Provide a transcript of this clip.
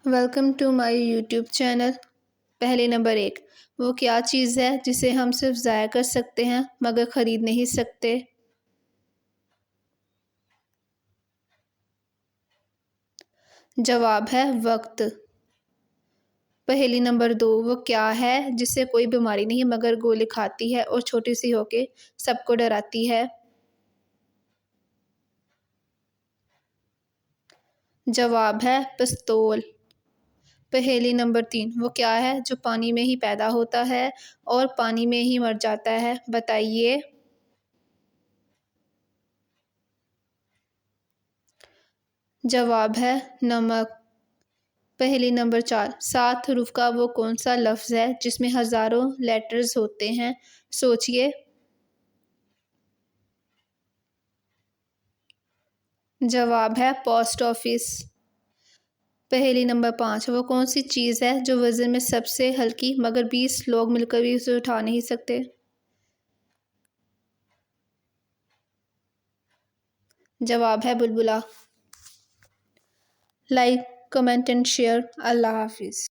Welcome to my YouTube channel. پہلے نمبر 1، وہ کیا چیز ہے جسے ہم صرف ضائع کر سکتے ہیں مگر خرید نہیں سکتے؟ جواب ہے وقت۔ پہلی نمبر 2، وہ کیا ہے جسے کوئی بیماری نہیں مگر گولی کھاتی ہے اور چھوٹی سی ہو کے سب کو ڈراتی ہے؟ جواب ہے پستول۔ پہیلی نمبر 3، وہ کیا ہے جو پانی میں ہی پیدا ہوتا ہے اور پانی میں ہی مر جاتا ہے؟ بتائیے۔ جواب ہے نمک۔ پہیلی نمبر 4، 7 حروف کا وہ کون سا لفظ ہے جس میں ہزاروں لیٹرز ہوتے ہیں؟ سوچئے۔ جواب ہے پوسٹ آفس۔ پہیلی نمبر 5، وہ کون سی چیز ہے جو وزن میں سب سے ہلکی مگر 20 لوگ مل کر بھی اسے اٹھا نہیں سکتے؟ جواب ہے بلبلہ۔ Like, comment and share. اللہ حافظ۔